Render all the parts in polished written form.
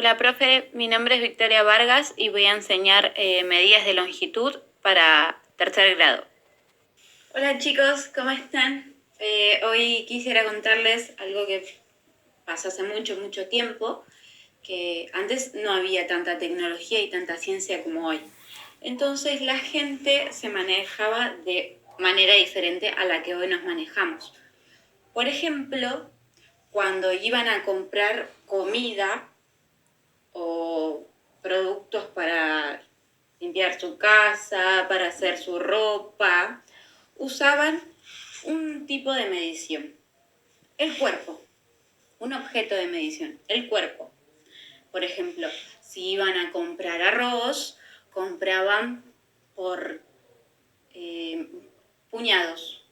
Hola, profe. Mi nombre es Victoria Vargas y voy a enseñar medidas de longitud para tercer grado. Hola, chicos. ¿Cómo están? Hoy quisiera contarles algo que pasó hace mucho tiempo, que antes no había tanta tecnología y tanta ciencia como hoy. Entonces la gente se manejaba de manera diferente a la que hoy nos manejamos. Por ejemplo, cuando iban a comprar comida o productos para limpiar su casa, para hacer su ropa, usaban un tipo de medición, el cuerpo, un objeto de medición, el cuerpo. Por ejemplo, si iban a comprar arroz, compraban por puñados,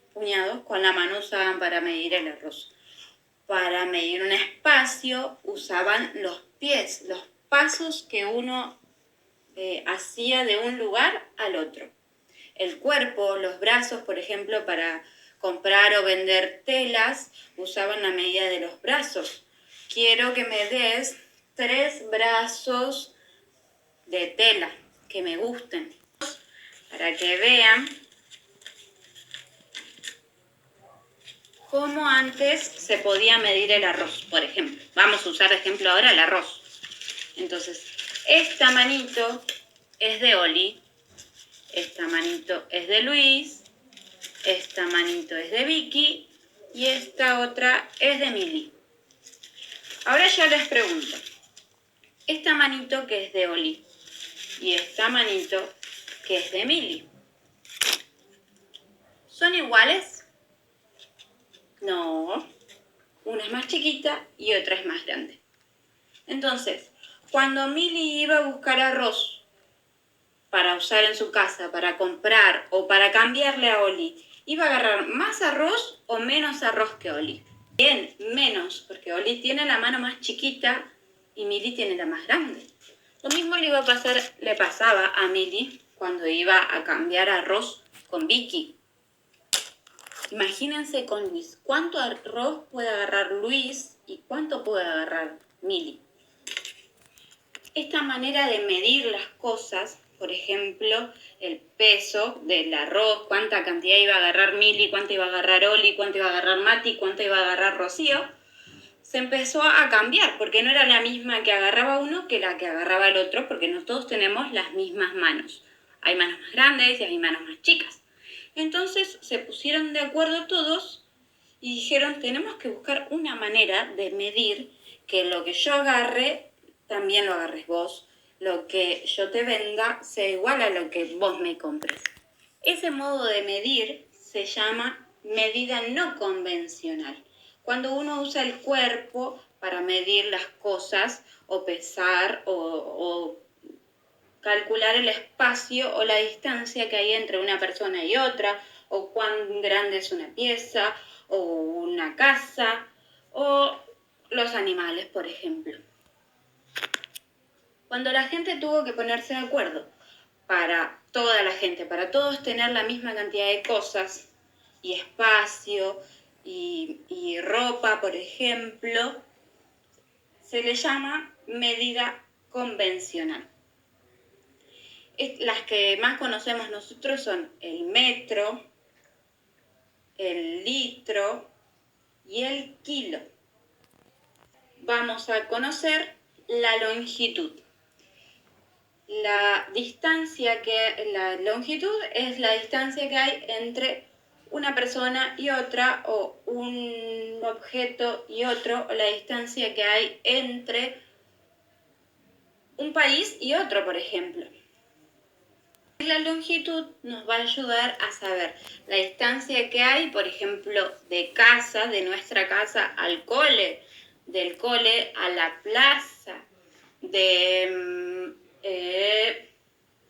con la mano usaban para medir el arroz. Para medir un espacio usaban los pies, los pasos que uno hacía de un lugar al otro. El cuerpo, los brazos, por ejemplo, para comprar o vender telas, usaban la medida de los brazos. Quiero que me des 3 brazos de tela que me gusten, para que vean cómo antes se podía medir el arroz, por ejemplo. Vamos a usar de ejemplo ahora el arroz. Entonces, esta manito es de Oli, esta manito es de Luis, esta manito es de Vicky y esta otra es de Mili. Ahora yo les pregunto, esta manito que es de Oli y esta manito que es de Mili, ¿son iguales? No, una es más chiquita y otra es más grande. Entonces, cuando Mili iba a buscar arroz para usar en su casa, para comprar o para cambiarle a Oli, ¿iba a agarrar más arroz o menos arroz que Oli? Bien, menos, porque Oli tiene la mano más chiquita y Mili tiene la más grande. Lo mismo le pasaba a Mili cuando iba a cambiar arroz con Vicky. Imagínense con Luis, ¿cuánto arroz puede agarrar Luis y cuánto puede agarrar Mili? Esta manera de medir las cosas, por ejemplo, el peso del arroz, cuánta cantidad iba a agarrar Mili, cuánto iba a agarrar Oli, cuánto iba a agarrar Mati, cuánto iba a agarrar Rocío, se empezó a cambiar, porque no era la misma que agarraba uno que la que agarraba el otro, porque no todos tenemos las mismas manos. Hay manos más grandes y hay manos más chicas. Entonces se pusieron de acuerdo todos y dijeron, tenemos que buscar una manera de medir que lo que yo agarre, también lo agarres vos. Lo que yo te venda sea igual a lo que vos me compres. Ese modo de medir se llama medida no convencional. Cuando uno usa el cuerpo para medir las cosas o pesar o calcular el espacio o la distancia que hay entre una persona y otra, o cuán grande es una pieza, o una casa, o los animales, por ejemplo. Cuando la gente tuvo que ponerse de acuerdo para toda la gente, para todos tener la misma cantidad de cosas y espacio y ropa, por ejemplo, se le llama medida convencional. Las que más conocemos nosotros son el metro, el litro y el kilo. Vamos a conocer la longitud. La longitud es la distancia que hay entre una persona y otra, o un objeto y otro, o la distancia que hay entre un país y otro, por ejemplo. La longitud nos va a ayudar a saber la distancia que hay, por ejemplo, de nuestra casa al cole, del cole a la plaza,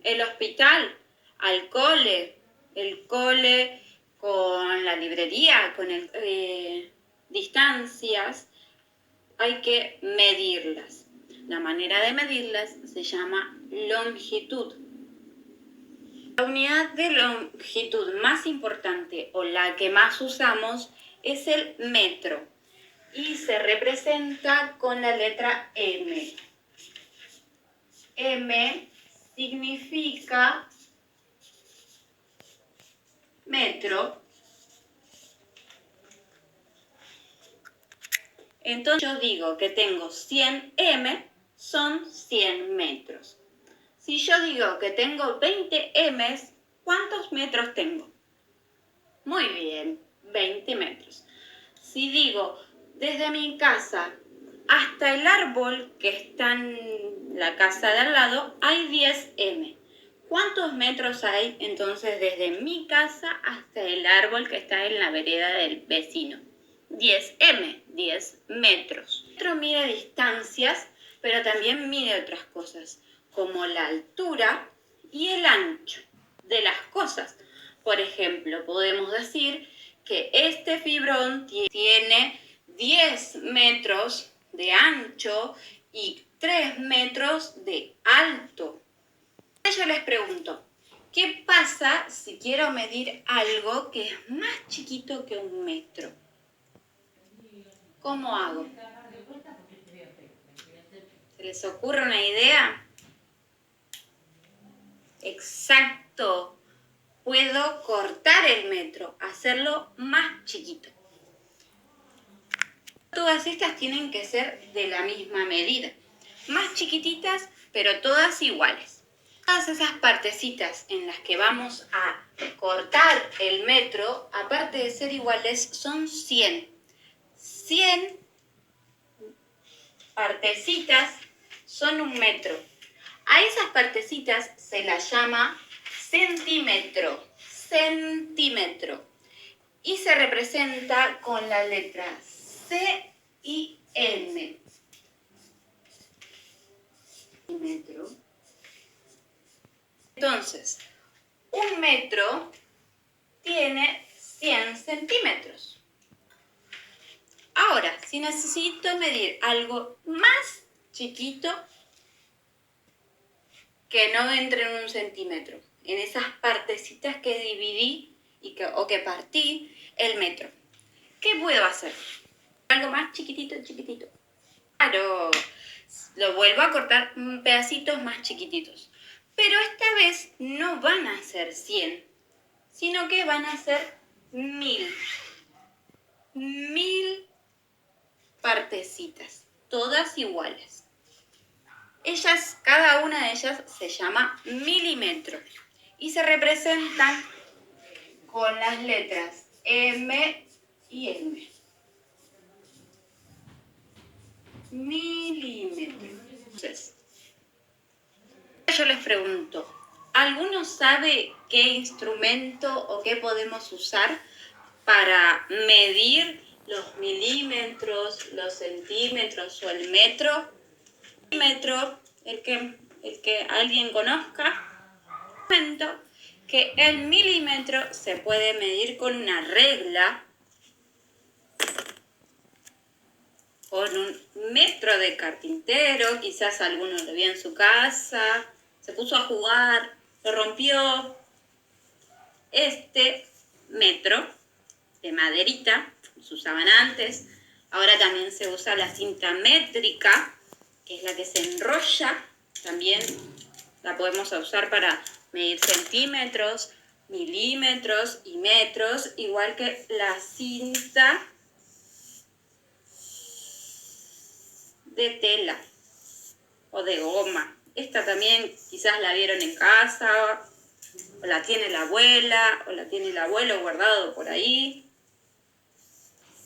el hospital al cole, el cole con la librería, con distancias, hay que medirlas. La manera de medirlas se llama longitud. La unidad de longitud más importante o la que más usamos es el metro y se representa con la letra M. M significa metro. Entonces yo digo que tengo 100 M, son 100 metros. Si yo digo que tengo 20 M, ¿cuántos metros tengo? Muy bien, 20 metros. Si digo desde mi casa hasta el árbol que está en la casa de al lado, hay 10 M. ¿Cuántos metros hay entonces desde mi casa hasta el árbol que está en la vereda del vecino? 10 M, 10 metros. El metro mide distancias, pero también mide otras cosas, como la altura y el ancho de las cosas. Por ejemplo, podemos decir que este fibrón tiene 10 metros de ancho y 3 metros de alto. Yo les pregunto, ¿qué pasa si quiero medir algo que es más chiquito que 1 metro? ¿Cómo hago? ¿Se les ocurre una idea? Exacto. Puedo cortar el metro, hacerlo más chiquito. Todas estas tienen que ser de la misma medida. Más chiquititas, pero todas iguales. Todas esas partecitas en las que vamos a cortar el metro, aparte de ser iguales, son 100. 100 partecitas son 1 metro. A esas partecitas se las llama centímetro. Centímetro. Y se representa con la letra C y M. Metro. Entonces, 1 metro tiene 100 centímetros. Ahora, si necesito medir algo más chiquito, que no entre en 1 centímetro, en esas partecitas que dividí o que partí el metro, ¿qué puedo hacer? Algo más chiquitito, chiquitito. Claro, lo vuelvo a cortar en pedacitos más chiquititos. Pero esta vez no van a ser 100, sino que van a ser 1000. 1000 partecitas, todas iguales. Cada una de ellas se llama milímetro y se representan con las letras M y M. Milímetro. Entonces, yo les pregunto, ¿alguno sabe qué instrumento o qué podemos usar para medir los milímetros, los centímetros o el metro? Milímetro, el que alguien conozca, comento que el milímetro se puede medir con una regla, con un metro de carpintero, quizás alguno lo vio en su casa, se puso a jugar, lo rompió. Este metro de maderita, se usaban antes, ahora también se usa la cinta métrica, que es la que se enrolla, también la podemos usar para medir centímetros, milímetros y metros, igual que la cinta de tela o de goma. Esta también quizás la vieron en casa, o la tiene la abuela, o la tiene el abuelo guardado por ahí.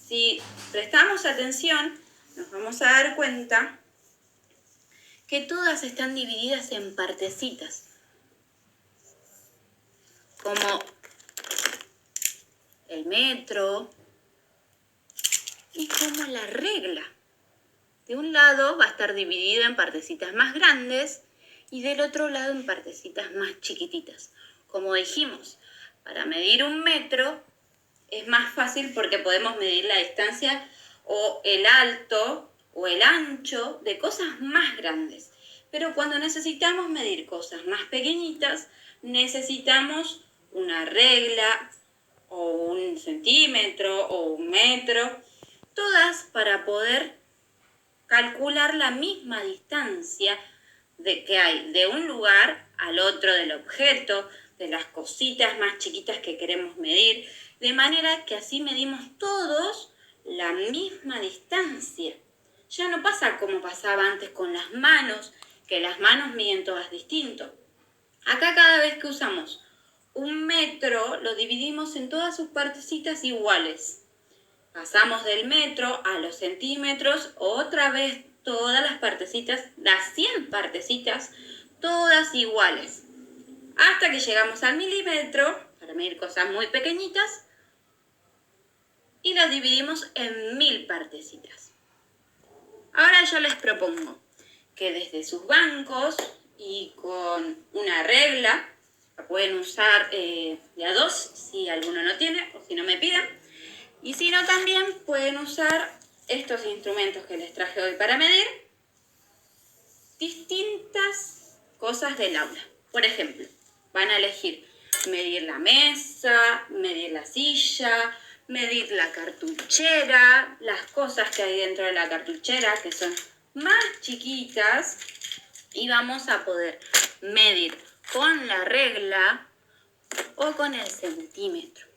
Si prestamos atención, nos vamos a dar cuenta que todas están divididas en partecitas, como el metro y como la regla. De un lado va a estar dividido en partecitas más grandes y del otro lado en partecitas más chiquititas. Como dijimos, para medir 1 metro es más fácil porque podemos medir la distancia o el alto o el ancho de cosas más grandes. Pero cuando necesitamos medir cosas más pequeñitas, necesitamos una regla o 1 centímetro o 1 metro, todas para poder calcular la misma distancia de que hay de un lugar al otro del objeto, de las cositas más chiquitas que queremos medir, de manera que así medimos todos la misma distancia. Ya no pasa como pasaba antes con las manos, que las manos miden todas distinto. Acá cada vez que usamos un metro, lo dividimos en todas sus partecitas iguales. Pasamos del metro a los centímetros, otra vez todas las partecitas, las 100 partecitas, todas iguales. Hasta que llegamos al milímetro, para medir cosas muy pequeñitas, y las dividimos en 1000 partecitas. Ahora yo les propongo que desde sus bancos y con una regla, la pueden usar de a dos si alguno no tiene o si no me piden, y si no también pueden usar estos instrumentos que les traje hoy para medir distintas cosas del aula. Por ejemplo, van a elegir medir la mesa, medir la silla, medir la cartuchera, las cosas que hay dentro de la cartuchera que son más chiquitas, y vamos a poder medir con la regla o con el centímetro.